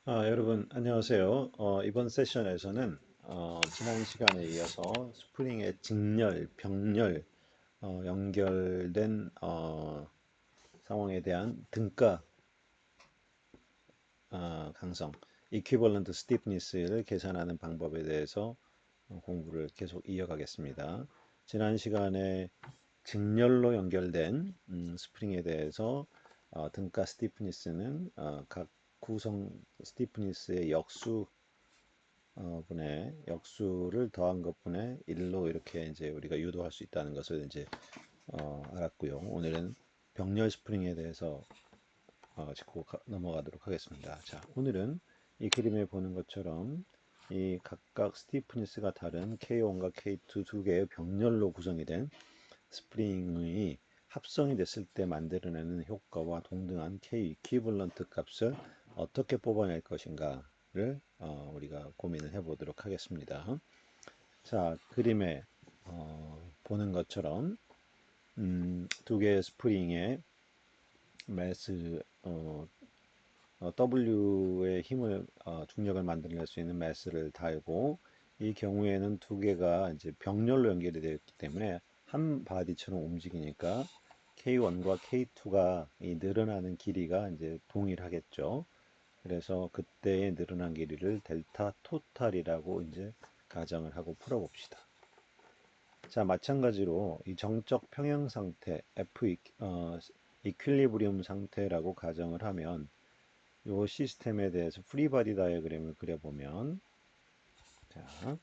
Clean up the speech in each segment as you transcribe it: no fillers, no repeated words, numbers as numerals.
여러분 안녕하세요. 이번 세션에서는 지난 시간에 이어서 스프링의 직렬, 병렬 연결된 상황에 대한 등가 강성, equivalent stiffness를 계산하는 방법에 대해서 공부를 계속 이어가겠습니다. 지난 시간에 직렬로 연결된 스프링에 대해서 등가 스티프니스는 각 구성 스티프니스의 역수 분의 역수를 더한 것분의 1로 이렇게 이제 우리가 유도할 수 있다는 것을 이제 알았고요. 오늘은 병렬 스프링에 대해서 짚고 넘어가도록 하겠습니다. 자, 오늘은 이 그림에 보는 것처럼 이 각각 스티프니스가 다른 K1과 K2 두 개의 병렬로 구성이 된 스프링이 합성이 됐을 때 만들어내는 효과와 동등한 K 이퀴벌런트 값을 어떻게 뽑아낼 것인가를 우리가 고민을 해보도록 하겠습니다. 자, 그림에 보는 것처럼 두 개의 스프링의 매스 W의 힘을 중력을 만들어낼 수 있는 매스를 달고 이 경우에는 두 개가 이제 병렬로 연결이 되어 있기 때문에 한 바디처럼 움직이니까 K1과 K2가 이 늘어나는 길이가 이제 동일하겠죠. 그래서 그때의 늘어난 길이를 델타 토탈이라고 이제 가정을 하고 풀어봅시다. 자, 마찬가지로 이 정적 평형 상태 이퀄리브리움 상태라고 가정을 하면 이 시스템에 대해서 프리바디 다이어그램을 그려보면 자,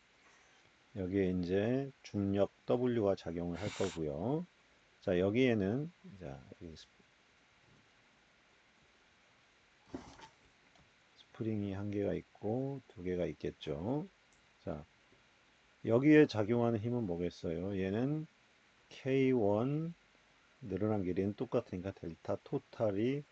여기에 이제 중력 W가 작용을 할 거고요. 자, 여기에는 자, 스프링이 한 개가 있고 두 개가 있겠죠. 자, 여기에 작용하는 힘은 뭐겠어요? 얘는 K1 늘어난 길이는 똑같으니까 델타 토탈이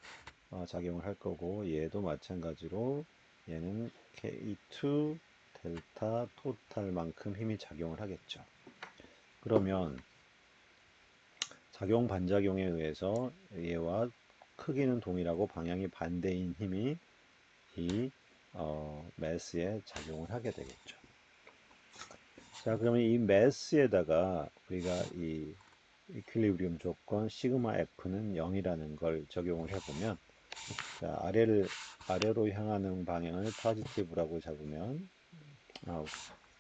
작용을 할 거고 얘도 마찬가지로 얘는 K2 델타 토탈만큼 힘이 작용을 하겠죠. 그러면 작용 반작용에 의해서 얘와 크기는 동일하고 방향이 반대인 힘이 이 매스에 작용을 하게 되겠죠. 자, 그러면 이 매스에다가 우리가 이 이퀄리브리움 조건 시그마 F는 0이라는 걸 적용을 해보면 자, 아래로 향하는 방향을 포지티브라고 잡으면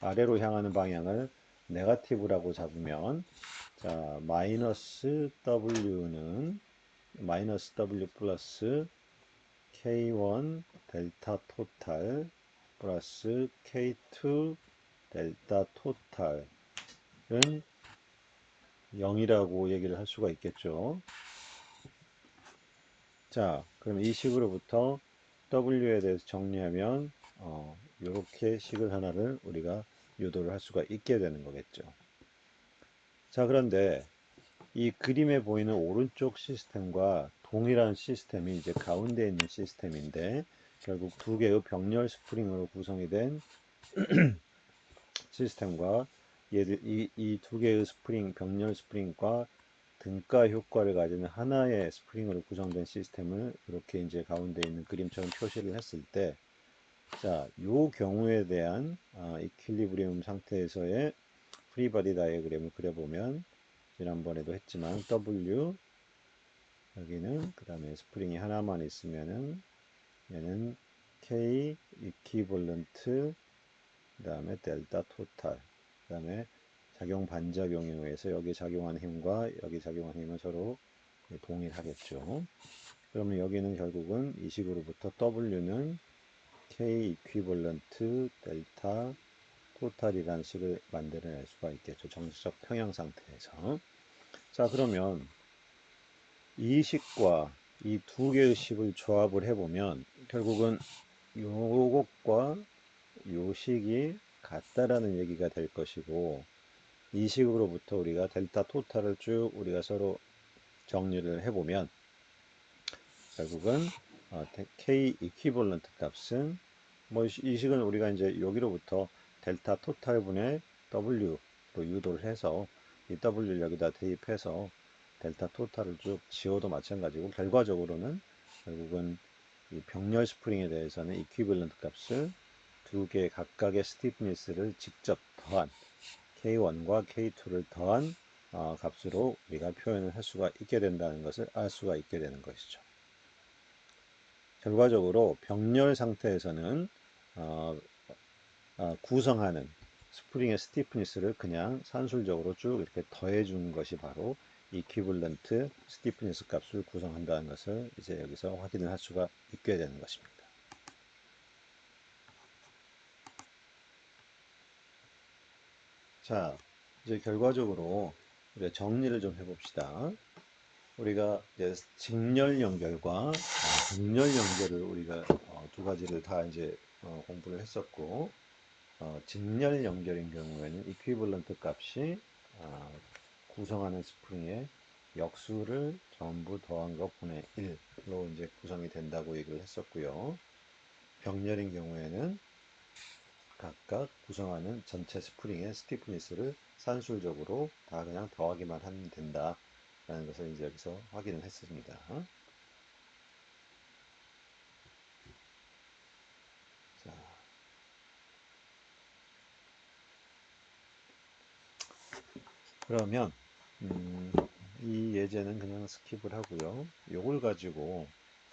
아래로 향하는 방향을 네거티브라고 잡으면 자, 마이너스 W 플러스 K1 델타 토탈 플러스 K2 델타 토탈은 0이라고 얘기를 할 수가 있겠죠. 자, 그럼 이 식으로부터 W에 대해서 정리하면 이렇게 식을 하나를 우리가 유도를 할 수가 있게 되는 거겠죠. 자, 그런데 이 그림에 보이는 오른쪽 시스템과 동일한 시스템이 이제 가운데 있는 시스템인데 결국 두 개의 병렬 스프링으로 구성이 된 시스템과 이 두 개의 병렬 스프링과 등가 효과를 가지는 하나의 스프링으로 구성된 시스템을 이렇게 이제 가운데 있는 그림처럼 표시를 했을 때, 자, 요 경우에 대한 이퀄리브리움 상태에서의 프리바디 다이어그램을 그려보면 지난번에도 했지만 W 여기는 그 다음에 스프링이 하나만 있으면은 얘는 K 이퀴벌런트 그 다음에 델타 토탈 그 다음에 작용 반작용에 의해서 여기 작용하는 힘과 여기 작용하는 힘은 서로 동일하겠죠. 그러면 여기는 결국은 이 식으로부터 W는 K 이퀴벌런트 델타 토탈이라는 식을 만들어낼 수가 있겠죠. 정식적 평형 상태에서. 자, 그러면 이 식과 이 두 개의 식을 조합을 해보면 결국은 요것과 요 식이 같다라는 얘기가 될 것이고 이 식으로부터 우리가 델타 토탈을 쭉 우리가 서로 정리를 해보면 결국은 K 이퀴벌런트 값은 뭐 이 식은 우리가 이제 여기로부터 델타 토탈 분의 W로 유도를 해서 이 W를 여기다 대입해서 델타 토탈을 쭉 지워도 마찬가지고 결과적으로는 결국은 이 병렬 스프링에 대해서는 이퀴벌런트 값을 두 개 각각의 스티프니스를 직접 더한 K1과 K2를 더한 값으로 우리가 표현을 할 수가 있게 된다는 것을 알 수가 있게 되는 것이죠. 결과적으로 병렬 상태에서는 구성하는 스프링의 스티프니스를 그냥 산술적으로 쭉 이렇게 더해 주는 것이 바로 이퀴벌런트 스티프니스 값을 구성한다는 것을 이제 여기서 확인을 할 수가 있게 되는 것입니다. 자, 이제 결과적으로 우리가 정리를 좀 해봅시다. 우리가 이제 직렬 연결과 등렬 연결을 우리가 두 가지를 다 이제 공부를 했었고, 직렬 연결인 경우에는 이퀴벌런트 값이 구성하는 스프링의 역수를 전부 더한 것 분의 1로 이제 구성이 된다고 얘기를 했었고요. 병렬인 경우에는 각각 구성하는 전체 스프링의 스티프니스를 산술적으로 다 그냥 더하기만 하면 된다라는 것을 이제 여기서 확인을 했습니다. 자, 그러면 이 예제는 그냥 스킵을 하고요. 요걸 가지고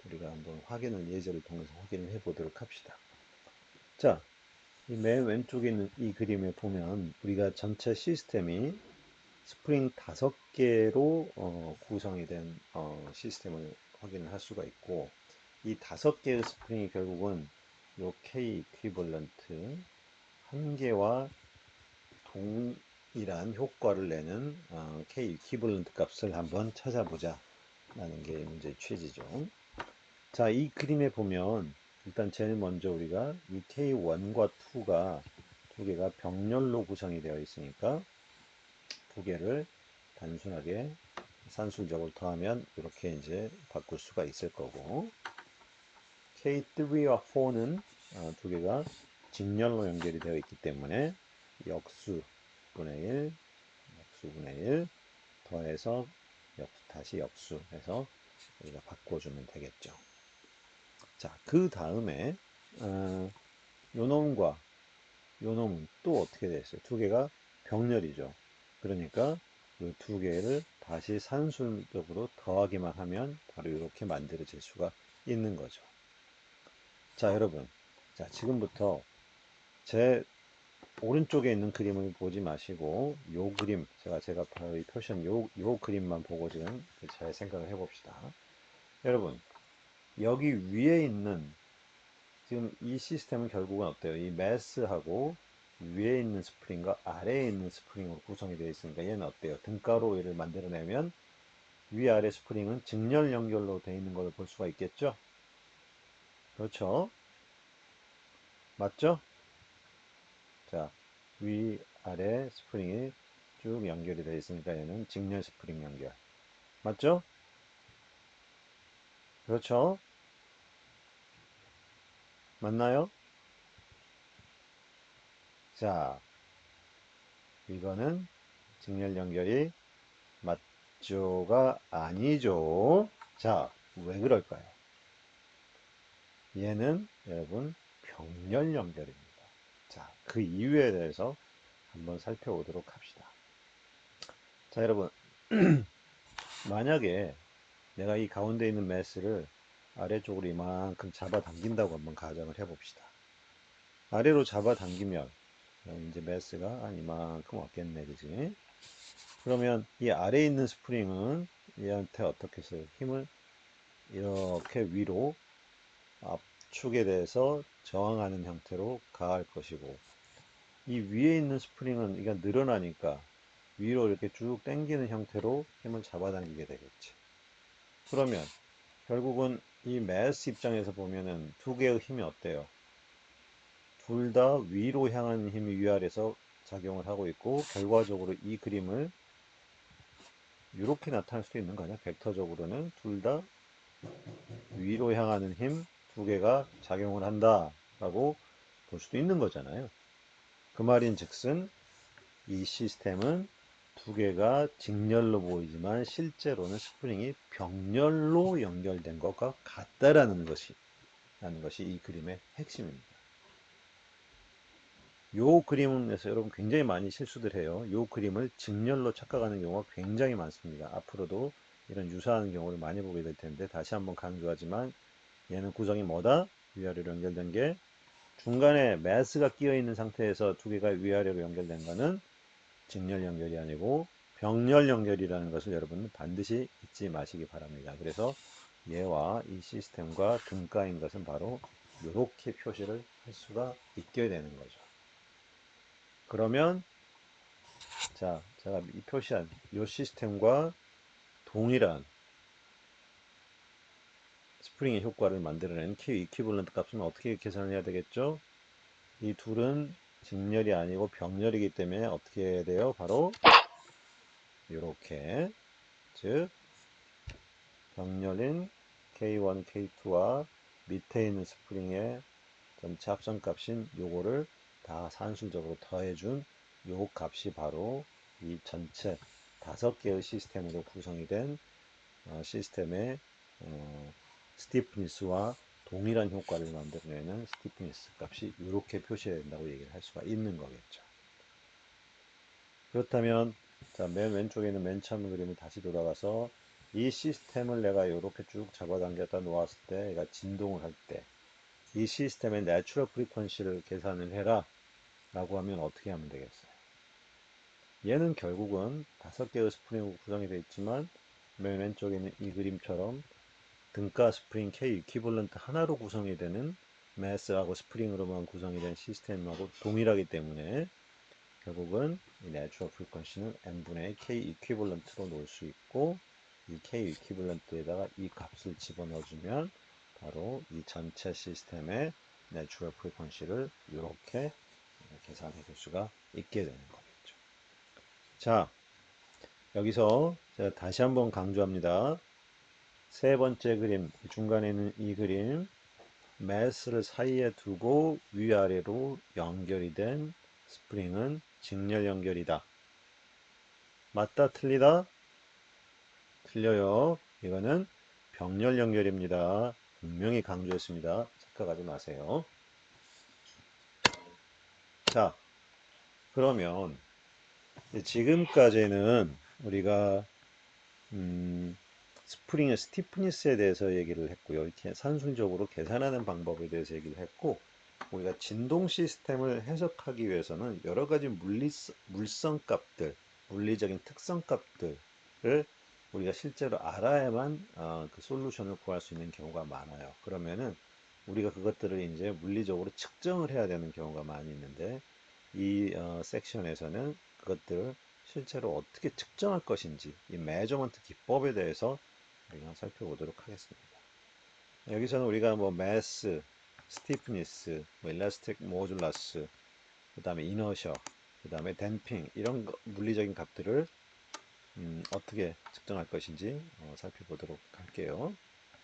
우리가 한번 예제를 통해서 확인을 해 보도록 합시다. 자, 이 맨 왼쪽에 있는 이 그림에 보면 우리가 전체 시스템이 스프링 5개로 구성이 된 시스템을 확인을 할 수가 있고, 이 5개의 스프링이 결국은 요 K 이퀴벌런트 한 개와 동일한 효과를 내는 K 이퀴벌런트 값을 한번 찾아보자 라는 게 문제 취지죠. 자, 이 그림에 보면 일단 제일 먼저 우리가 이 K1과 2가 두 개가 병렬로 구성이 되어 있으니까 두 개를 단순하게 산술적으로 더하면 이렇게 이제 바꿀 수가 있을 거고, K3와 4는 두 개가 직렬로 연결이 되어 있기 때문에 역수분의 1, 역수분의 1 더해서 다시 역수해서 우리가 바꿔주면 되겠죠. 자, 그 다음에 요 놈과 요 놈은 또 어떻게 됐어요? 두 개가 병렬이죠. 그러니까 이 두 개를 다시 산술적으로 더하기만 하면 바로 이렇게 만들어질 수가 있는 거죠. 자, 여러분. 자, 지금부터 제 오른쪽에 있는 그림을 보지 마시고 요 그림, 제가 바로 표시한 요 그림만 보고 지금 잘 생각을 해봅시다. 여러분, 여기 위에 있는 지금 이 시스템은 결국은 어때요? 이 매스하고 위에 있는 스프링과 아래에 있는 스프링으로 구성이 되어 있으니까 얘는 어때요? 등가로 얘를 만들어내면 위아래 스프링은 직렬 연결로 되어 있는 걸 볼 수가 있겠죠? 그렇죠? 맞죠? 자, 위아래 스프링이 쭉 연결이 되어 있으니까 얘는 직렬 스프링 연결. 맞죠? 그렇죠? 맞나요? 자, 이거는 직렬 연결이 맞죠가 아니죠. 자, 왜 그럴까요? 얘는 여러분 병렬 연결입니다. 자, 그 이유에 대해서 한번 살펴보도록 합시다. 자, 여러분, 만약에 내가 이 가운데 있는 매스를 아래쪽으로 이만큼 잡아당긴다고 한번 가정을 해봅시다. 아래로 잡아당기면 이제 매스가 한 이만큼 왔겠네, 그지? 그러면 이 아래에 있는 스프링은 얘한테 어떻게 해서 힘을 이렇게 위로 압축에 대해서 저항하는 형태로 가할 것이고, 이 위에 있는 스프링은 이게 늘어나니까 위로 이렇게 쭉 당기는 형태로 힘을 잡아당기게 되겠지. 그러면 결국은 이 매스 입장에서 보면은 두 개의 힘이 어때요? 둘 다 위로 향하는 힘이 위아래에서 작용을 하고 있고, 결과적으로 이 그림을 이렇게 나타낼 수도 있는 거 아니야? 벡터적으로는 둘 다 위로 향하는 힘 두 개가 작용을 한다라고 볼 수도 있는 거잖아요. 그 말인 즉슨 이 시스템은 두 개가 직렬로 보이지만 실제로는 스프링이 병렬로 연결된 것과 같다라는 것이 라는 것이 이 그림의 핵심입니다. 요 그림에서 여러분 굉장히 많이 실수들 해요. 요 그림을 직렬로 착각하는 경우가 굉장히 많습니다. 앞으로도 이런 유사한 경우를 많이 보게 될 텐데 다시 한번 강조하지만 얘는 구성이 뭐다? 위아래로 연결된 게 중간에 매스가 끼어 있는 상태에서 두 개가 위아래로 연결된 거는 직렬 연결이 아니고 병렬 연결이라는 것을 여러분은 반드시 잊지 마시기 바랍니다. 그래서 얘와 이 시스템과 등가인 것은 바로 이렇게 표시를 할 수가 있게 되는 거죠. 그러면 자, 제가 이 표시한 이 시스템과 동일한 스프링의 효과를 만들어낸 K 이퀴벌런트 값은 어떻게 계산을 해야 되겠죠? 이 둘은 직렬이 아니고 병렬이기 때문에 어떻게 해야 돼요? 바로 이렇게, 즉 병렬인 K1, K2와 밑에 있는 스프링의 전체 합성값인 요거를 다 산술적으로 더해준 요 값이 바로 이 전체 5개의 시스템으로 구성이 된 시스템의 스티프니스와 동일한 효과를 만들어내는 스티프니스 값이 이렇게 표시된다고 얘기를 할 수가 있는 거겠죠. 그렇다면 자, 맨 왼쪽에 있는 맨 처음 그림을 다시 돌아가서 이 시스템을 내가 이렇게 쭉 잡아당겼다 놓았을 때 얘가 진동을 할 때 이 시스템의 내추럴 프리퀀시를 계산을 해라 라고 하면 어떻게 하면 되겠어요? 얘는 결국은 5개의 스프링으로 구성이 되어 있지만 맨 왼쪽에 있는 이 그림처럼 등가 스프링 K 이퀴벌런트 하나로 구성이 되는 매스하고 스프링으로만 구성이 된 시스템하고 동일하기 때문에 결국은 이 내추럴 프리퀀시는 n분의 K 이퀴벌런트로 놓을 수 있고 이 K 이퀴벌런트에다가 이 값을 집어넣어주면 바로 이 전체 시스템의 내추럴 프리퀀시를 이렇게 계산해 줄 수가 있게 되는 거겠죠. 자, 여기서 제가 다시 한번 강조합니다. 세 번째 그림, 중간에 있는 이 그림, 매스를 사이에 두고 위아래로 연결이 된 스프링은 직렬 연결이다. 맞다, 틀리다? 틀려요. 이거는 병렬 연결입니다. 분명히 강조했습니다. 착각하지 마세요. 자, 그러면 지금까지는 우리가 스프링의 스티프니스에 대해서 얘기를 했고요. 이렇게 산술적으로 계산하는 방법에 대해서 얘기를 했고, 우리가 진동 시스템을 해석하기 위해서는 여러 가지 물성 값들, 물리적인 특성 값들을 우리가 실제로 알아야만 그 솔루션을 구할 수 있는 경우가 많아요. 그러면은 우리가 그것들을 이제 물리적으로 측정을 해야 되는 경우가 많이 있는데 이 섹션에서는 그것들을 실제로 어떻게 측정할 것인지 이 매저먼트 기법에 대해서 우리가 살펴보도록 하겠습니다. 여기서는 우리가 뭐 매스, 스티프니스, 뭐 일라스틱 모듈러스, 그 다음에 이너셔, 그 다음에 댐핑 이런 물리적인 값들을 어떻게 측정할 것인지 살펴보도록 할게요.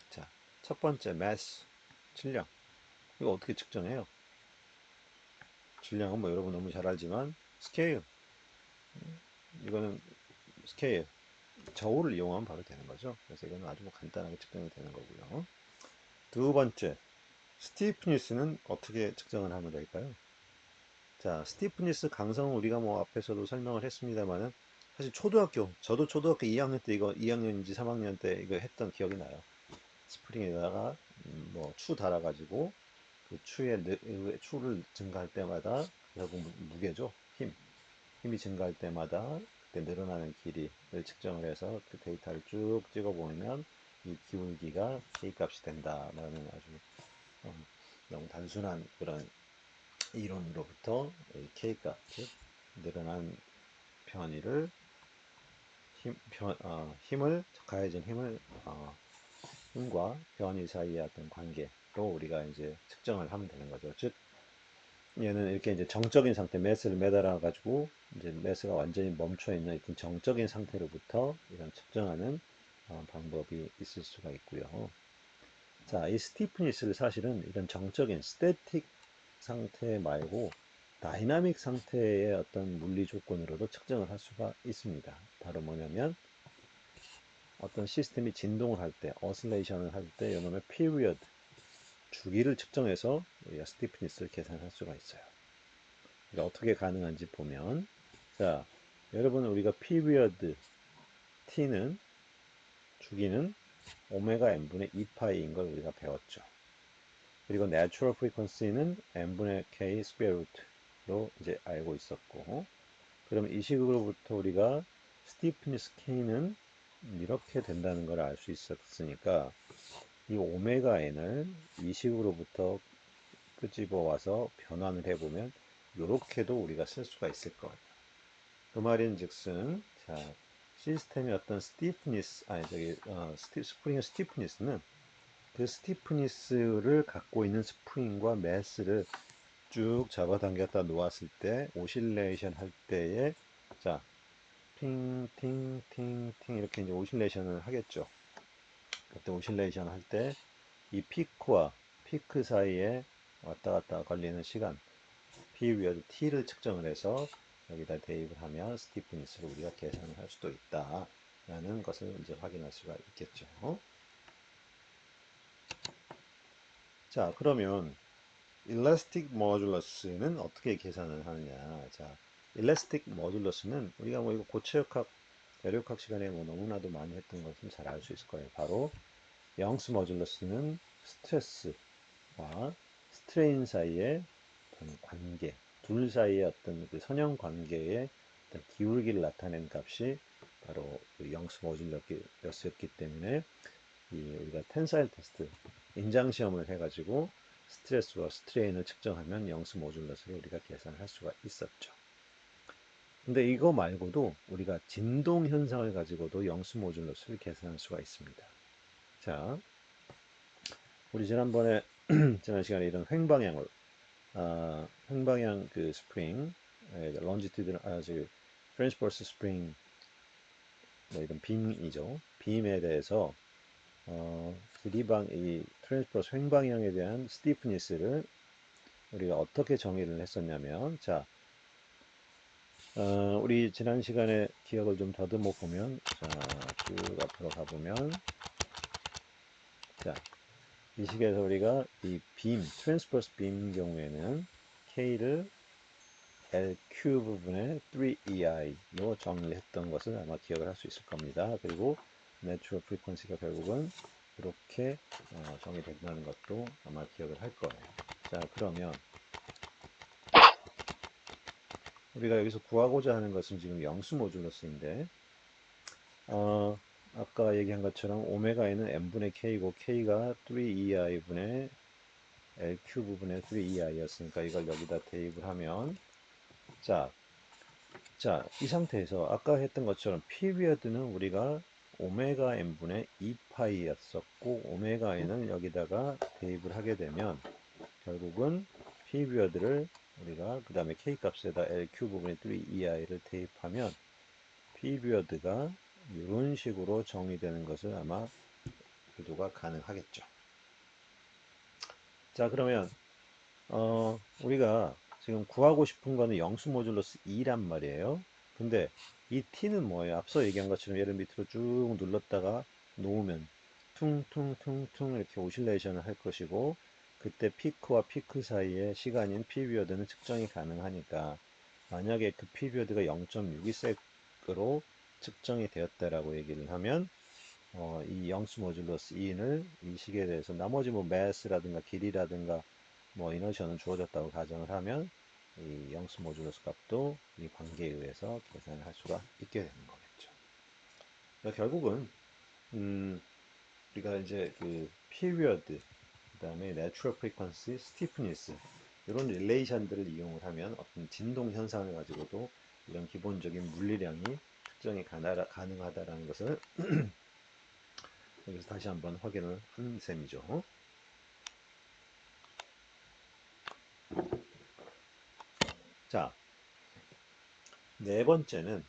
자, 첫 번째 매스, 질량. 이거 어떻게 측정해요? 질량은 뭐 여러분 너무 잘 알지만 스케일. 이거는 스케일. 저울을 이용하면 바로 되는 거죠. 그래서 이거는 아주 간단하게 측정이 되는 거고요. 두 번째, 스티프니스는 어떻게 측정을 하면 될까요? 자, 스티프니스 강성은 우리가 뭐 앞에서도 설명을 했습니다만은 사실 저도 초등학교 2학년 때 이거 2학년인지 3학년 때 이거 했던 기억이 나요. 스프링에다가 뭐 추 달아가지고 그 추를 증가할 때마다 결국 무게죠. 힘이 증가할 때마다 그때 늘어나는 길이를 측정을 해서 그 데이터를 쭉 찍어보면 이 기울기가 K값이 된다라는 아주 너무 단순한 그런 이론으로부터 K값, 즉 늘어난 변이를 힘을 가해진 힘과 변이 사이의 어떤 관계로 우리가 이제 측정을 하면 되는 거죠. 즉 얘는 이렇게 이제 정적인 상태, 매스를 매달아 가지고 이제 매스가 완전히 멈춰 있는 이런 정적인 상태로부터 이런 측정하는 방법이 있을 수가 있고요. 자, 이 스티프니스를 사실은 이런 정적인 스태틱 상태 말고 다이나믹 상태의 어떤 물리 조건으로도 측정을 할 수가 있습니다. 바로 뭐냐면 어떤 시스템이 진동을 할 때, 어슬레이션을 할 때, 이놈의 period, 주기를 측정해서 우리가 스티프니스를 계산할 수가 있어요. 그러니까 어떻게 가능한지 보면, 자, 여러분 우리가 피리어드 t는 주기는 오메가 n분의 2파이인 걸 우리가 배웠죠. 그리고 내추럴 프리퀀시는 n분의 k 스퀘어 루트로 이제 알고 있었고, 그럼 이 식으로부터 우리가 스티프니스 k는 이렇게 된다는 걸 알 수 있었으니까 이 오메가 n을 이 식으로부터 끄집어 와서 변환을 해보면 이렇게도 우리가 쓸 수가 있을 거예요. 그 말인즉슨 자 시스템의 어떤 스티프니스 아니 저기 스프링의 스티프니스는 그 스티프니스를 갖고 있는 스프링과 매스를 쭉 잡아당겼다 놓았을 때 오실레이션 할 때에 자 팅팅팅팅 이렇게 이제 오실레이션을 하겠죠. 그때 오실레이션 할 때 이 피크와 피크 사이에 왔다 갔다 걸리는 시간 피리어드 t를 측정을 해서 여기다 대입을 하면 스티프니스를 우리가 계산을 할 수도 있다 라는 것을 이제 확인할 수가 있겠죠. 자, 그러면 일라스틱 모듈러스는 어떻게 계산을 하느냐. 자, 일라스틱 모듈러스는 우리가 뭐 이거 고체역학 대륙학 시간에 뭐 너무나도 많이 했던 것은 잘 알 수 있을 거예요. 바로 영스 모듈러스는 스트레스와 스트레인 사이의 어떤 관계, 둘 사이의 어떤 그 선형 관계의 어떤 기울기를 나타낸 값이 바로 그 영스 모듈러스였기 때문에 이 우리가 텐사일 테스트 인장 시험을 해가지고 스트레스와 스트레인을 측정하면 영스 모듈러스를 우리가 계산을 할 수가 있었죠. 근데 이거 말고도 우리가 진동 현상을 가지고도 영스 모듈러스를 계산할 수가 있습니다. 자, 우리 지난번에 지난 시간에 이런 횡방향 그 스프링, 런지튜드, 저기 트랜스버스 스프링, 뭐 이런 빔이죠. 빔에 대해서 이 트랜스버스 횡방향에 대한 스티프니스를 우리가 어떻게 정의를 했었냐면, 자, 우리 지난 시간에 기억을 좀 더듬어 보면, 자, 쭉 앞으로 가보면, 자, 이 식에서 우리가 이 트랜스버스 빔 경우에는 K를 LQ 부분의 3EI로 정의를 했던 것을 아마 기억을 할 수 있을 겁니다. 그리고 내추럴 프리퀀시가 결국은 이렇게 정의된다는 것도 아마 기억을 할 거예요. 자, 그러면 우리가 여기서 구하고자 하는 것은 지금 영수 모듈러스인데 아까 얘기한 것처럼 오메가에는 n분의 k고 k가 3ei분의 LQ 부분의 3ei였으니까 이걸 여기다 대입을 하면 자, 이 상태에서 아까 했던 것처럼 피리어드는 우리가 오메가 n분의 2파이였었고 오메가 n을 여기다가 대입을 하게 되면 결국은 피리어드를 우리가 그 다음에 k 값에다 LQ 부분의 3ei를 대입하면 피리어드가 이런 식으로 정의되는 것을 아마 유도가 가능하겠죠. 자, 그러면 우리가 지금 구하고 싶은 거는 영수 모듈러스 2란 말이에요. 근데 이 t는 뭐예요? 앞서 얘기한 것처럼 얘를 밑으로 쭉 눌렀다가 놓으면 퉁퉁퉁퉁 이렇게 오실레이션을 할 것이고 그때 피크와 피크 사이의 시간인 피리어드는 측정이 가능하니까 만약에 그 피리어드가 0.62섹으로 측정이 되었다라고 얘기를 하면 이 영수 모듈러스 2를 이 식에 대해서 나머지 뭐 매스라든가 길이라든가 뭐 이너셔는 주어졌다고 가정을 하면 이 영수 모듈러스 값도 이 관계에 의해서 계산을 할 수가 있게 되는 거겠죠. 그러니까 결국은 우리가 이제 그 period 그다음에 natural frequency, stiffness 이런 릴레이션들을 이용을 하면 어떤 진동 현상을 가지고도 이런 기본적인 물리량이 특정이 가능하다라는 것을 여기서 다시 한번 확인을 한 셈이죠. 자, 네 번째는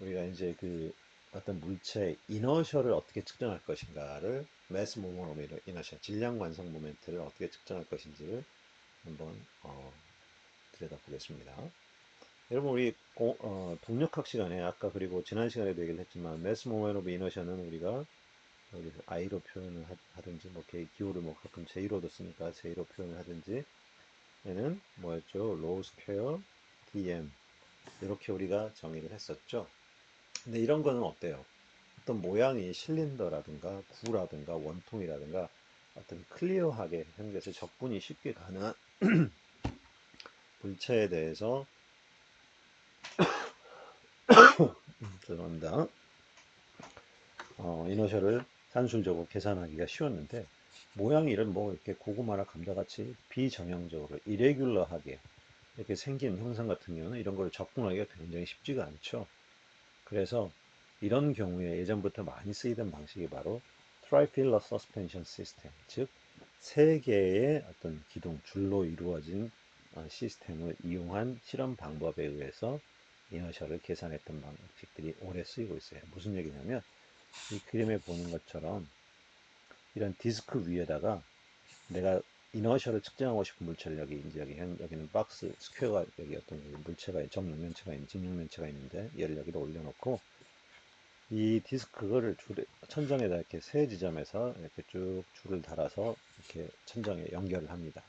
우리가 이제 그 어떤 물체의 이너셜을 어떻게 측정할 것인가를 매스 모먼트 이너셜 질량 완성 모멘트를 어떻게 측정할 것인지를 한번 들여다보겠습니다. 여러분 우리 동력학 시간에 아까 그리고 지난 시간에도 얘기를 했지만 매스 모먼트 오브 이너셜은 우리가 여기서 I로 표현을 하든지, 뭐 기호를 뭐 가끔 J로도 쓰니까 J로 표현을 하든지, 얘는 뭐였죠? 로우 스퀘어 DM 이렇게 우리가 정의를 했었죠. 근데 이런 거는 어때요? 어떤 모양이 실린더라든가 구라든가 원통이라든가 어떤 클리어하게 생겨서 접근이 쉽게 가능한 물체에 대해서 죄송합니다. 이너셜을 산술적으로 계산하기가 쉬웠는데 모양이 이런 뭐 이렇게 고구마나 감자같이 비정형적으로 이레귤러하게 이렇게 생긴 형상 같은 경우는 이런 걸 접근하기가 굉장히 쉽지가 않죠. 그래서 이런 경우에 예전부터 많이 쓰이던 방식이 바로 트라이필러 서스펜션 시스템, 즉 세 개의 어떤 기둥, 줄로 이루어진 시스템을 이용한 실험 방법에 의해서 이너셜을 계산했던 방식들이 오래 쓰이고 있어요. 무슨 얘기냐면 이 그림에 보는 것처럼 이런 디스크 위에다가 내가 이너셜을 측정하고 싶은 물체를 여기는 박스 스퀘어가 여기 어떤 물체가 정육면체가 있는 직육면체가 있는데 얘를 여기다 올려놓고 이 디스크를 천정에다 이렇게 세 지점에서 이렇게 쭉 줄을 달아서 이렇게 천정에 연결을 합니다.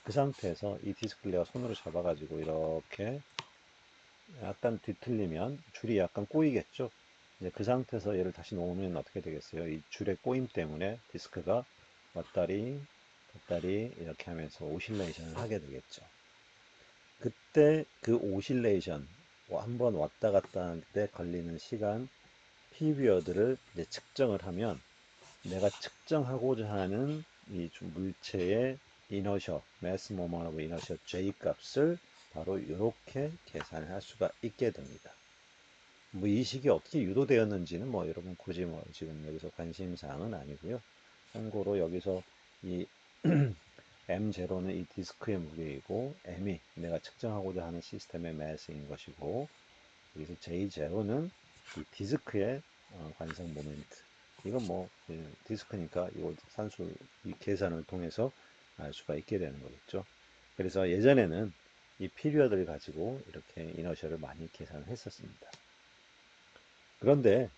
그 상태에서 이 디스크를 내가 손으로 잡아가지고 이렇게 약간 뒤틀리면 줄이 약간 꼬이겠죠. 이제 그 상태에서 얘를 다시 놓으면 어떻게 되겠어요? 이 줄의 꼬임 때문에 디스크가 왔다리 갔다리 이렇게 하면서 오실레이션을 하게 되겠죠. 그때 그 오실레이션 한번 왔다 갔다 할 때 걸리는 시간 피리어드를 이제 측정을 하면 내가 측정하고자 하는 이 물체의 이너셔, 매스 모먼트 오브 이너셔 J 값을 바로 이렇게 계산을 할 수가 있게 됩니다. 뭐 이 식이 어떻게 유도되었는지는 뭐 여러분 굳이 뭐 지금 여기서 관심 사항은 아니고요. 참고로 여기서 이 M0는 이 디스크의 무게이고 M이 내가 측정하고자 하는 시스템의 매스인 것이고 여기서 J0는 이 디스크의 관성 모멘트. 이건 뭐 디스크니까 이거 산수 이 계산을 통해서 알 수가 있게 되는 거겠죠. 그래서 예전에는 이 피리어드를 가지고 이렇게 이너셜을 많이 계산을 했었습니다. 그런데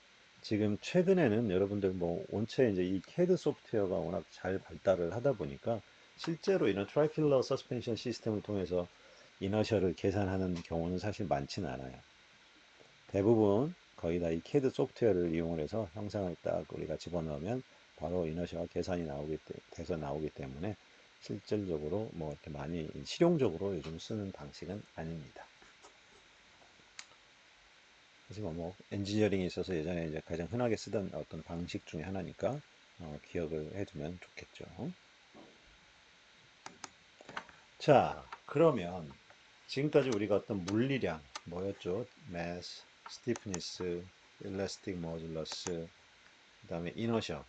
지금 최근에는 여러분들 뭐 온체 이제 이 CAD 소프트웨어가 워낙 잘 발달을 하다 보니까 실제로 이런 트라이필러 서스펜션 시스템을 통해서 이너셜을 계산하는 경우는 사실 많지는 않아요. 대부분 거의 다 이 CAD 소프트웨어를 이용해서 형상을 딱 우리가 집어넣으면 바로 이너셜 계산이 돼서 나오기 때문에 실질적으로 뭐 이렇게 많이 실용적으로 요즘 쓰는 방식은 아닙니다. 하지만 뭐 엔지니어링에 있어서 예전에 이제 가장 흔하게 쓰던 어떤 방식 중에 하나니까 기억을 해두면 좋겠죠. 자, 그러면 지금까지 우리가 어떤 물리량 뭐였죠? mass, stiffness, elastic modulus, 그다음에 inertia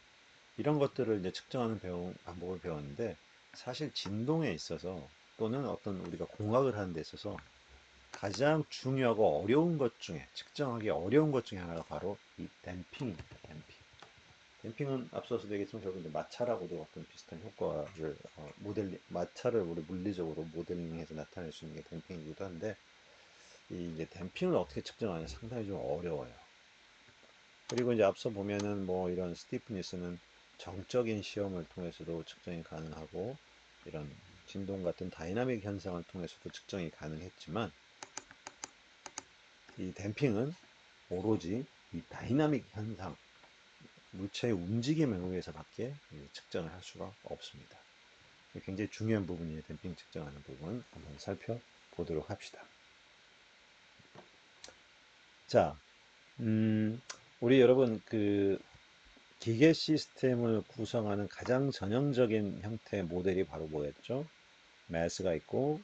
이런 것들을 이제 측정하는 방법을 배웠는데 사실 진동에 있어서 또는 어떤 우리가 공학을 하는 데 있어서 가장 중요하고 어려운 것 중에 측정하기 어려운 것 중에 하나가 바로 이 댐핑입니다. 댐핑. 댐핑은 앞서서 얘기했지만 결국 이제 마찰하고도 어떤 비슷한 효과를 마찰을 우리 물리적으로 모델링해서 나타낼 수 있는 게 댐핑이기도 한데 이 이제 댐핑을 어떻게 측정하냐 상당히 좀 어려워요. 그리고 이제 앞서 보면은 뭐 이런 스티프니스는 정적인 시험을 통해서도 측정이 가능하고 이런 진동 같은 다이나믹 현상을 통해서도 측정이 가능했지만 이 댐핑은 오로지 이 다이나믹 현상, 물체의 움직임에 의해서밖에 측정을 할 수가 없습니다. 굉장히 중요한 부분이에요. 댐핑 측정하는 부분 한번 살펴보도록 합시다. 자, 우리 여러분 그 기계 시스템을 구성하는 가장 전형적인 형태의 모델이 바로 뭐였죠? 매스가 있고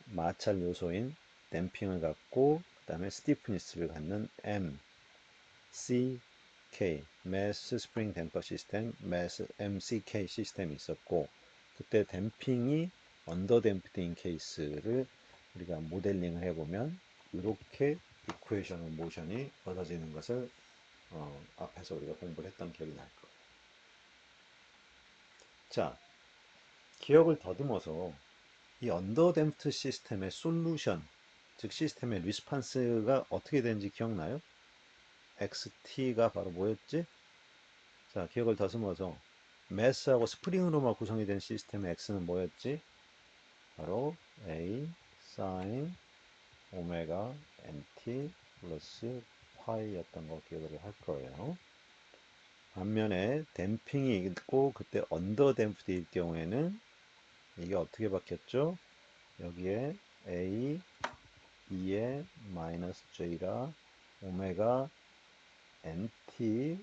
마찰 요소인 댐핑을 갖고 그 다음에 스티프니스를 갖는 M, C, K, Mass Spring Damper System, Mass MCK 시스템이 있었고 그때 댐핑이 언더 댐프인 케이스를 우리가 모델링을 해보면 이렇게 이쿠에이션 오브 모션이 얻어지는 것을 앞에서 우리가 공부를 했던 기억이 날 거예요. 자, 기억을 더듬어서 이 언더댐프트 시스템의 솔루션, 즉 시스템의 리스판스가 어떻게 되는지 기억나요? XT가 바로 뭐였지? 자, 기억을 다듬어서 매스하고 스프링으로만 구성이 된 시스템의 x는 뭐였지? 바로 a sin 오메가 nt 플러스 파이였던 거 기억을 할 거예요. 반면에 댐핑이 있고 그때 언더 댐프드일 경우에는 이게 어떻게 바뀌었죠? 여기에 a 2의 마이너스 j라 오메가 nt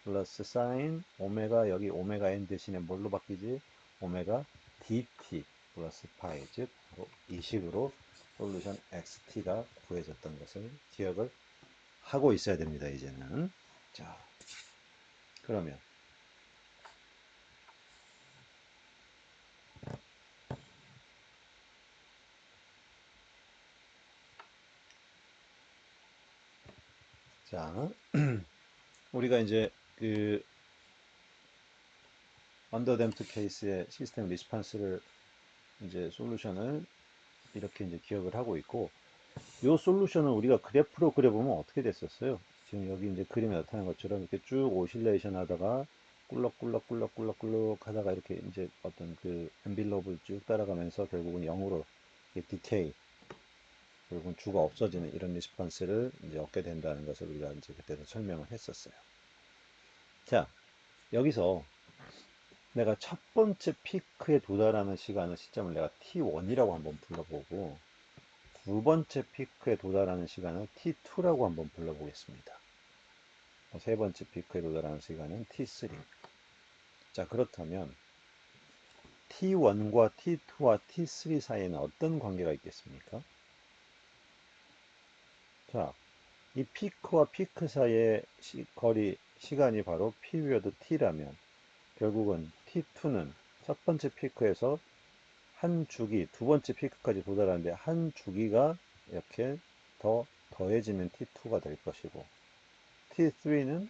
플러스 사인 오메가 여기 오메가 n 대신에 뭘로 바뀌지? 오메가 dt 플러스 파이 즉 이 식으로 솔루션 xt가 구해졌던 것을 기억을 하고 있어야 됩니다. 이제는 자 그러면 자 우리가 이제 그 언더댐프 케이스의 시스템 리스판스를 이제 솔루션을 이렇게 이제 기억을 하고 있고 이 솔루션은 우리가 그래프로 그려보면 어떻게 됐었어요? 지금 여기 이제 그림에 나타난 것처럼 이렇게 쭉 오실레이션 하다가 꿀럭꿀럭꿀럭꿀럭꿀럭 하다가 이렇게 이제 어떤 그 엔빌롭을 쭉 따라가면서 결국은 0으로 디케이 결국은 주가 없어지는 이런 리스판스를 이제 얻게 된다는 것을 우리가 이제 그때도 설명을 했었어요. 자, 여기서 내가 첫 번째 피크에 도달하는 시점을 내가 T1이라고 한번 불러보고 두 번째 피크에 도달하는 시간을 T2라고 한번 불러보겠습니다. 세 번째 피크에 도달하는 시간은 T3. 자, 그렇다면 T1과 T2와 T3 사이에는 어떤 관계가 있겠습니까? 자, 이 피크와 피크 사이의 시간이 바로 피리어드 T라면 결국은 T2는 첫 번째 피크에서 한 주기, 두 번째 피크까지 도달하는데 한 주기가 이렇게 더해지면 T2가 될 것이고 T3는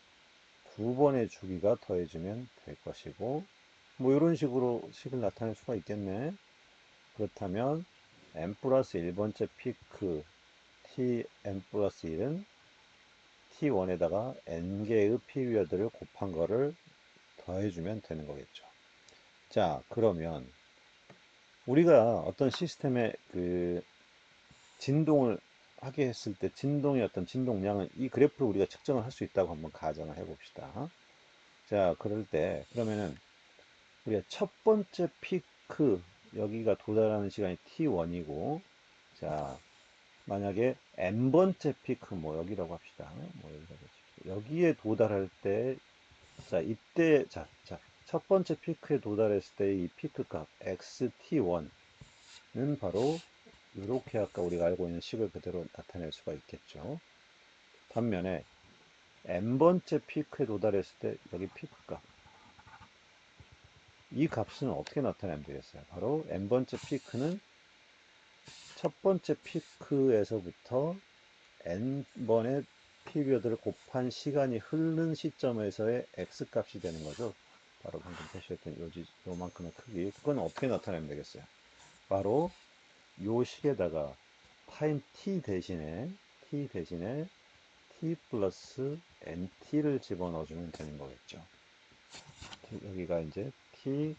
두 번의 주기가 더해지면 될 것이고 뭐 이런 식으로 식을 나타낼 수가 있겠네. 그렇다면 n 플러스 1번째 피크 tn 플러스 1은 t1에다가 n개의 피리어드를 곱한 거를 더해주면 되는 거겠죠. 자, 그러면 우리가 어떤 시스템의 그 진동을 하게 했을 때 진동의 어떤 진동량은 이 그래프로 우리가 측정을 할 수 있다고 한번 가정을 해 봅시다. 자, 그럴 때 그러면은 우리가 첫 번째 피크 여기가 도달하는 시간이 t1이고 자 만약에 n번째 피크 뭐 여기라고 합시다. 뭐 여기에 도달할 때 자 이때 첫 번째 피크에 도달했을 때 이 피크 값 xt1은 바로 이렇게 아까 우리가 알고 있는 식을 그대로 나타낼 수가 있겠죠. 반면에 n번째 피크에 도달했을 때 여기 피크 값 이 값은 어떻게 나타내면 되겠어요? 바로 n번째 피크는 첫 번째 피크에서부터 n번의 피리어드를 곱한 시간이 흐른 시점에서의 x값이 되는 거죠. 바로 방금 표시했던 요만큼의 크기. 그건 어떻게 나타내면 되겠어요? 바로 요 식에다가 타임 t 대신에 t 플러스 nt를 집어넣어주면 되는 거겠죠. 여기가 이제 t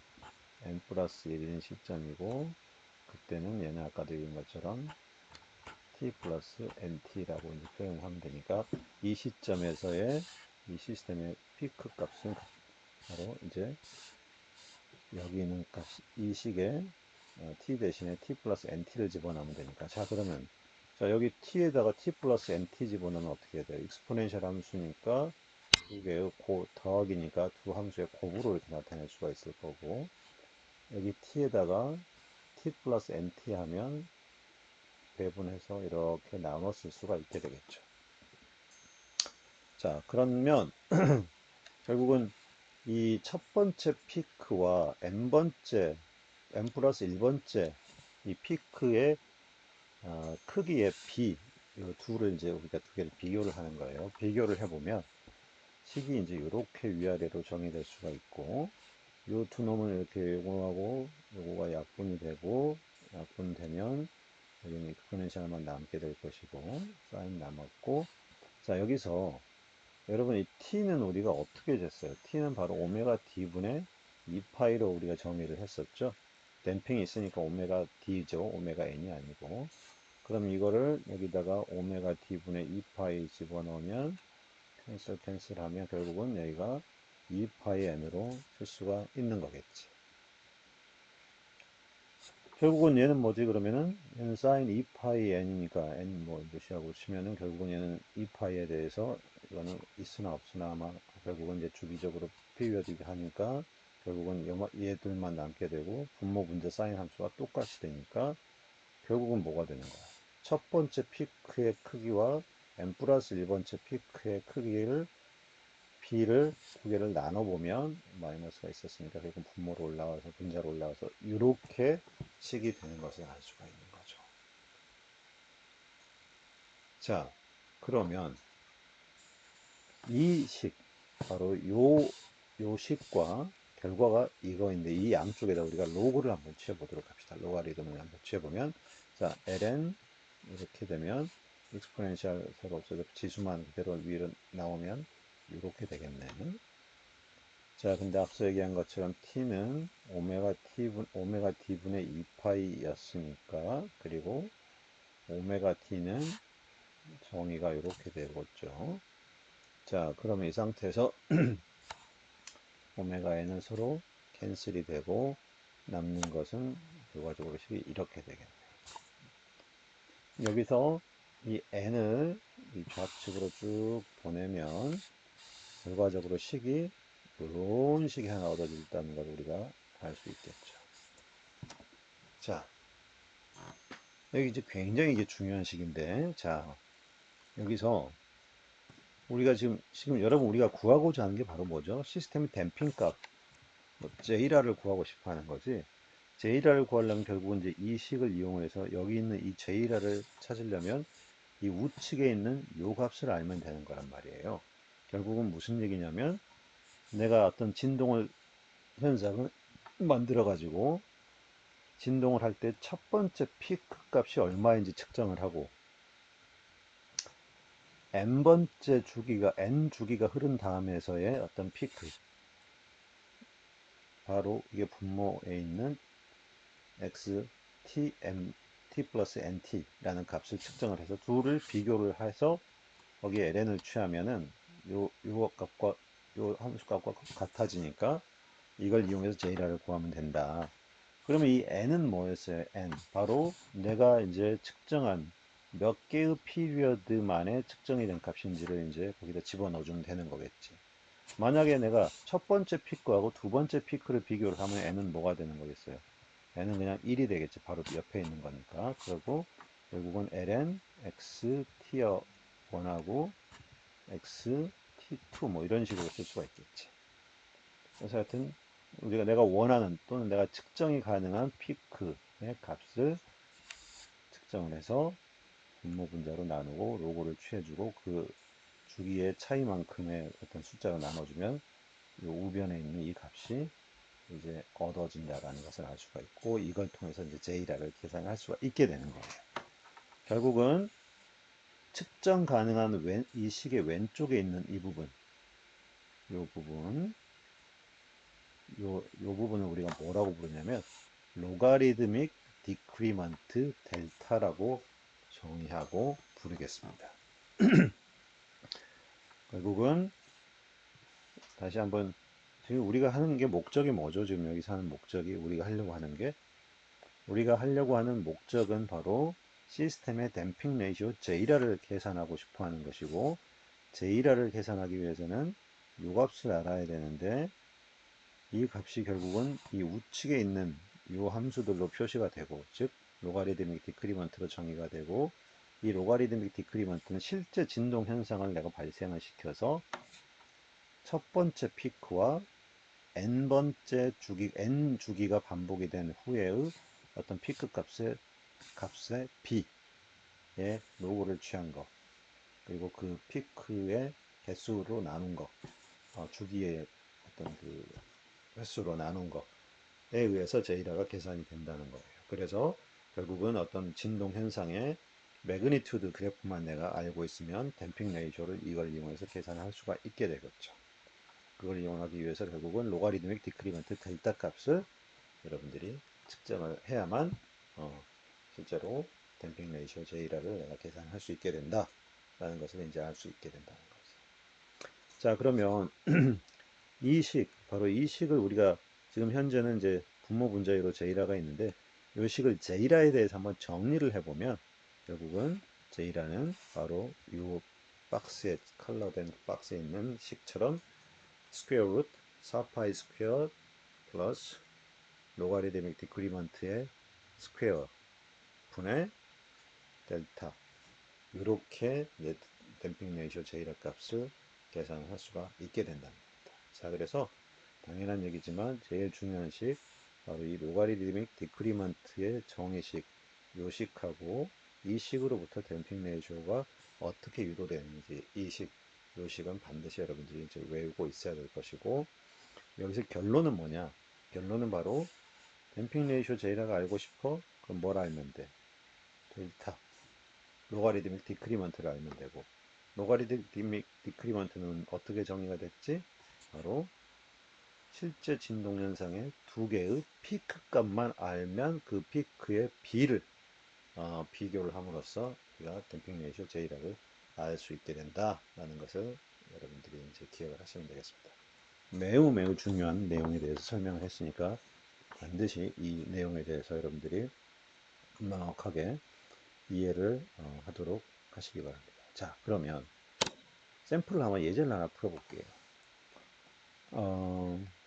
n 플러스 1인 시점이고 그때는 얘는 아까도 얘기한 것처럼 t 플러스 nt라고 이제 표현을 하면 되니까 이 시점에서의 이 시스템의 피크 값은 바로 이제 여기 있는 값, 이 식에 t 대신에 t 플러스 nt를 집어넣으면 되니까 자 그러면 자 여기 t에다가 t 플러스 nt 집어넣으면 어떻게 돼요? 익스포넨셜 함수니까 두 개의 더하기니까 두 함수의 곱으로 이렇게 나타낼 수가 있을 거고 여기 t에다가 t 플러스 nt 하면 배분해서 이렇게 나눴을 수가 있게 되겠죠. 자, 그러면 결국은 이 첫 번째 피크와 n 플러스 1번째 이 피크의 크기의 이 둘을 이제 우리가 두 개를 비교를 하는 거예요. 비교를 해보면 식이 이제 이렇게 위아래로 정의될 수가 있고 이 두 놈은 이렇게 요거하고 요거가 약분이 되고 약분되면 여기는 익스포넨셜만 남게 될 것이고 사인 남았고 자 여기서 여러분 이 t는 우리가 어떻게 쟀어요? t는 바로 오메가 d분의 2파이로 우리가 정의를 했었죠. 댐핑이 있으니까 오메가 d죠. 오메가 n이 아니고. 그럼 이거를 여기다가 오메가 d분의 2파이 집어넣으면 캔슬 하면 결국은 여기가 2파이 n으로 쓸 수가 있는 거겠지. 결국은 얘는 뭐지? 그러면은 얘는 사인 2파이 n이니까 n 뭐 무시하고 치면은 결국은 얘는 2파이에 대해서 이거는 있으나 없으나 아마 결국은 이제 주기적으로 피리어딕 하니까 결국은 얘들만 남게 되고 분모 분자 사인 함수와 똑같이 되니까 결국은 뭐가 되는 거야? 첫 번째 피크의 크기와 n 플러스 1번째 피크의 크기를 b를 두 개를 나눠보면 마이너스가 있었으니까 결국 분모로 올라와서 분자로 올라와서 이렇게 식이 되는 것을 알 수가 있는 거죠. 자, 그러면 이 식, 바로 요 식과 결과가 이거인데 이 양쪽에다 우리가 로그를 한번 취해보도록 합시다. 로가리즘을 한번 취해보면 자, ln 이렇게 되면 익스포넨셜 서로 없어져 지수만 그대로 위로 나오면 이렇게 되겠네. 자, 근데 앞서 얘기한 것처럼 t는 오메가 t분의 2파이였으니까, 그리고 오메가 t는 정의가 이렇게 되겠죠. 자, 그러면 이 상태에서 오메가 n은 서로 캔슬이 되고 남는 것은 결과적으로 식이 이렇게 되겠네요. 여기서 이 n을 이 좌측으로 쭉 보내면 결과적으로 식이 이런 식이 하나 얻어진다는 걸 우리가 알 수 있겠죠. 자, 여기 이제 굉장히 이게 중요한 식인데, 자, 여기서 우리가 지금 여러분 우리가 구하고자 하는 게 바로 뭐죠? 시스템의 댐핑 값, 뭐 J라를 구하고 싶어 하는 거지. J라를 구하려면 결국은 이제 이 식을 이용해서 여기 있는 이 J라를 찾으려면 이 우측에 있는 요 값을 알면 되는 거란 말이에요. 결국은 무슨 얘기냐면 내가 어떤 현상을 만들어 가지고 진동을 할 때 첫 번째 피크 값이 얼마인지 측정을 하고 n번째 주기가 n 주기가 흐른 다음에서의 어떤 피크, 바로 이게 분모에 있는 x t 플러스 nt라는 값을 측정을 해서 둘을 비교를 해서 거기에 ln을 취하면은 요 값과 요 함수 값과 같아지니까 이걸 이용해서 j라를 구하면 된다. 그러면 이 n은 뭐였어요? n. 바로 내가 이제 측정한 몇 개의 피리어드 만에 측정이 된 값인지를 이제 거기다 집어넣어 주면 되는 거겠지. 만약에 내가 첫 번째 피크하고 두 번째 피크를 비교를 하면 n은 뭐가 되는 거겠어요? n은 그냥 1이 되겠지. 바로 옆에 있는 거니까. 그리고 결국은 ln x tier 1하고 x t2 뭐 이런 식으로 쓸 수가 있겠지. 그래서 하여튼 내가 원하는 또는 내가 측정이 가능한 피크의 값을 측정을 해서 분모 분자로 나누고 로고를 취해주고 그 주기의 차이만큼의 어떤 숫자로 나눠주면 이 우변에 있는 이 값이 이제 얻어진다라는 것을 알 수가 있고 이걸 통해서 이제 J라를 계산할 수가 있게 되는 거예요. 결국은 측정 가능한 이 식의 왼쪽에 있는 이 부분, 요 부분을 우리가 뭐라고 부르냐면 로가리드믹 디크리먼트 델타라고 정의하고 부르겠습니다. 결국은 다시 한번 지금 우리가 하는 게 목적이 뭐죠? 지금 여기서 하는 목적이 우리가 하려고 하는 목적은 바로 시스템의 댐핑 레이시오 J라를 계산하고 싶어 하는 것이고 J라를 계산하기 위해서는 이 값을 알아야 되는데 이 값이 결국은 이 우측에 있는 이 함수들로 표시가 되고 즉 로가리드믹 디크리먼트로 정의가 되고 이 로가리드믹 디크리먼트는 실제 진동 현상을 내가 발생을 시켜서 첫 번째 피크와 n 주기가 반복이 된 후에의 어떤 피크 값의 b의 로그를 취한 것, 그리고 그 피크의 개수로 나눈 것, 주기의 어떤 그 횟수로 나눈 것에 의해서 J라가 계산이 된다는 거예요. 그래서 결국은 어떤 진동 현상의 매그니튜드 그래프만 내가 알고 있으면 댐핑 레이쇼를 이걸 이용해서 계산할 수가 있게 되겠죠. 그걸 이용하기 위해서 결국은 로가리드믹 디크리먼트 델타 값을 여러분들이 측정을 해야만 실제로 댐핑 레이쇼 J라를 내가 계산할 수 있게 된다 라는 것을 이제 알 수 있게 된다는 거죠. 자, 그러면 이 식, 바로 이 식을 우리가 지금 현재는 이제 분모 분자유로 J라가 있는데 이 식을 J라에 대해서 한번 정리를 해보면 결국은 J라는 바로 이 박스에 컬러된 박스에 있는 식처럼 스퀘어 루트 4파이 스퀘어 플러스 로가리드믹 디크리먼트의 스퀘어 분의 델타 이렇게 댐핑 레이쇼 J라 값을 계산할 수가 있게 된답니다. 자, 그래서 당연한 얘기지만 제일 중요한 식 바로 이 로가리드믹 디크리먼트의 정의식 요 식하고 이 식으로부터 댐핑 레이쇼가 어떻게 유도되는지 이 식, 요 식은 반드시 여러분들이 이제 외우고 있어야 될 것이고 여기서 결론은 뭐냐? 결론은 바로 댐핑 레이쇼 J라가 알고 싶어? 그럼 뭘 알면 돼? 델타 로가리드믹 디크리먼트를 알면 되고 로가리드믹 디크리먼트는 어떻게 정의가 됐지? 바로 실제 진동 현상의 두 개의 피크 값만 알면 그 피크의 비를 비교를 함으로써 우리가 댐핑 레이쇼 J라를 알 수 있게 된다라는 것을 여러분들이 이제 기억을 하시면 되겠습니다. 매우 매우 중요한 내용에 대해서 설명을 했으니까 반드시 이 내용에 대해서 여러분들이 명확하게 이해를 하도록 하시기 바랍니다. 자, 그러면 샘플을 한번 예제를 하나 풀어볼게요.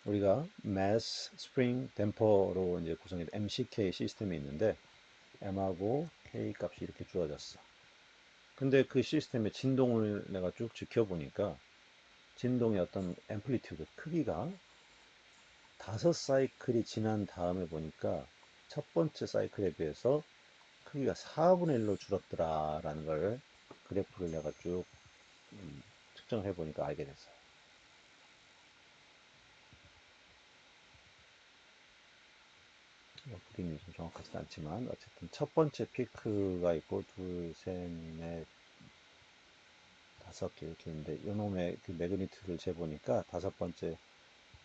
우리가 mass spring 댐퍼로 이제 구성된 MCK 시스템이 있는데 M하고 K 값이 이렇게 주어졌어. 근데 그 시스템의 진동을 내가 쭉 지켜보니까 진동의 어떤 앰플리튜드 크기가 5사이클이 지난 다음에 보니까 첫 번째 사이클에 비해서 크기가 4분의 1로 줄었더라라는 걸 그래프를 내가 쭉 측정해 보니까 알게 됐어요. 그림이 좀 정확하지 않지만 어쨌든 첫 번째 피크가 있고 둘, 셋, 넷, 다섯 개 이렇게 있는데 요놈의 그 매그니튜드를 재보니까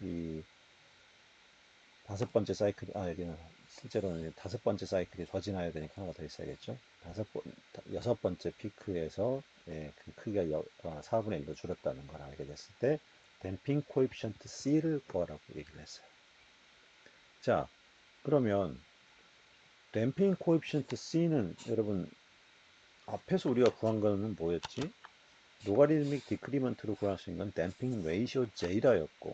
이 다섯 번째 사이클이 여기는 실제로는 다섯 번째 사이클이 더 지나야 되니까 하나가 더 있어야겠죠. 여섯 번째 피크에서 그 크기가 4분의 1로 줄었다는 걸 알게 됐을 때 댐핑 코에피션트 C를 구하라고 얘기를 했어요. 자, 그러면 댐핑 코에피션트 C는 여러분 앞에서 우리가 구한 거는 뭐였지? 로가리드믹 디크리먼트로 구할 수 있는 건 댐핑 레이시오 J라였고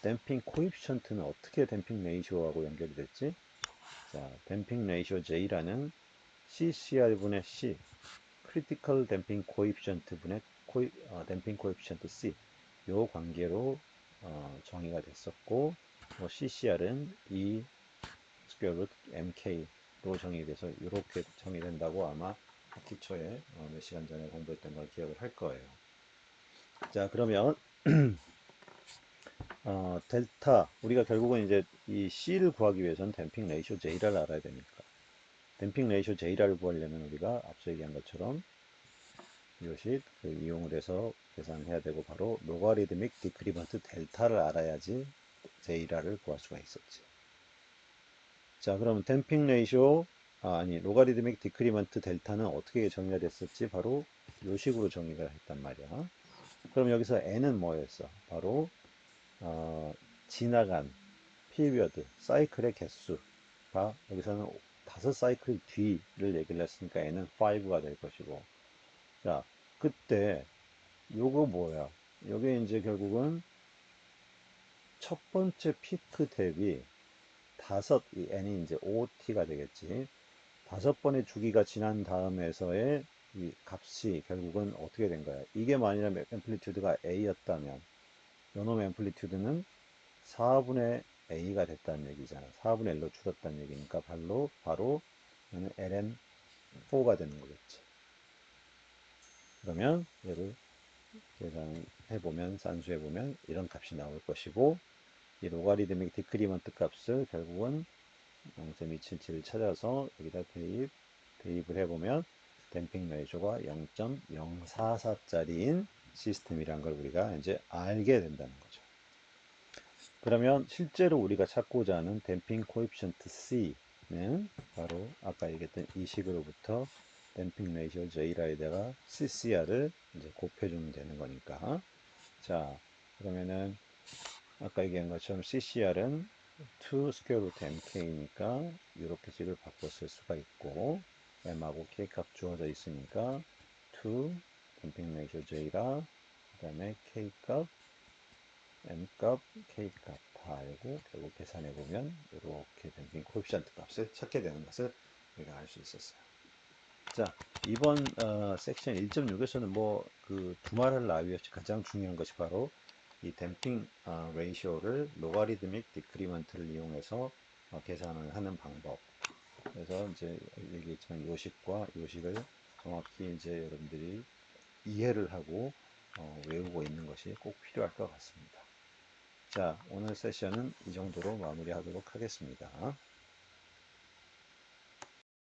댐핑 코에피션트는 어떻게 댐핑 레이시오하고 연결이 됐지? 자, 댐핑 레이시오 J라는 CCR분의 C, 크리티컬 댐핑 코에피션트 분의 댐핑 코에피션트 C 요 관계로 정의가 됐었고 CCR은 E 스퀘어 루트 MK로 정의돼서 이렇게 정의된다고 아마 학기 초에 몇 시간 전에 공부했던 걸 기억을 할 거예요. 자, 그러면 델타 우리가 결국은 이제 이 C를 구하기 위해서는 댐핑 레이쇼 J를 알아야 되니까 댐핑 레이쇼 J를 구하려면 우리가 앞서 얘기한 것처럼 이것이 그 이용을 해서 계산해야 되고 바로 로가리드믹 디크리먼트 델타를 알아야지 J를 구할 수가 있었지. 자, 그러면 댐핑 레이쇼 로가리드믹 디크리먼트 델타는 어떻게 정의가 됐었지? 바로 이 식으로 정의가 했단 말이야. 그럼 여기서 n은 뭐였어? 바로 지나간 피리어드 사이클의 개수가 여기서는 5사이클 뒤를 얘기를 했으니까 n은 5가 될 것이고 자 그때 요거 뭐야 요게 이제 결국은 첫 번째 피크 대비 이 n이 이제 5t가 되겠지. 5번의 주기가 지난 다음에서의 이 값이 결국은 어떻게 된 거야? 이게 만약에 앰플리튜드가 a였다면 요놈의 앰플리튜드는 4분의 a가 됐다는 얘기잖아. 4분의 1로 줄었다는 얘기니까 바로 얘는 ln4가 되는 거겠지. 그러면 얘를 계산해보면 산수해보면 이런 값이 나올 것이고 이 로가리드믹 디크리먼트 값을 결국은 0.277을 찾아서 여기다 대입을 해보면 댐핑 레이쇼가 0.044짜리인 시스템이란 걸 우리가 이제 알게 된다는 거죠. 그러면 실제로 우리가 찾고자 하는 댐핑 코에피션트 C는 바로 아까 얘기했던 이 식으로부터 댐핑 레이쇼 J라에다가 CCR을 이제 곱해주면 되는 거니까. 자, 그러면은 아까 얘기한 것처럼 CCR은 2 스퀘어 루트 MK니까 이렇게 식을 바꿔 쓸 수가 있고, M하고 K 값 주어져 있으니까 2 댐핑 레이쇼 J라, 그 다음에 K 값, M 값, K 값 다 알고 결국 계산해 보면 이렇게 댐핑 코에피션트 값을 찾게 되는 것을 우리가 알 수 있었어요. 자, 이번 섹션 1.6에서는 뭐 그 두말할 나위 없이 가장 중요한 것이 바로 이 댐핑 레이쇼를 로가리드믹 디크리먼트를 이용해서 계산을 하는 방법. 그래서 이제 얘기했지만 요식과 요식을 정확히 이제 여러분들이 이해를 하고 외우고 있는 것이 꼭 필요할 것 같습니다. 자, 오늘 세션은 이 정도로 마무리하도록 하겠습니다.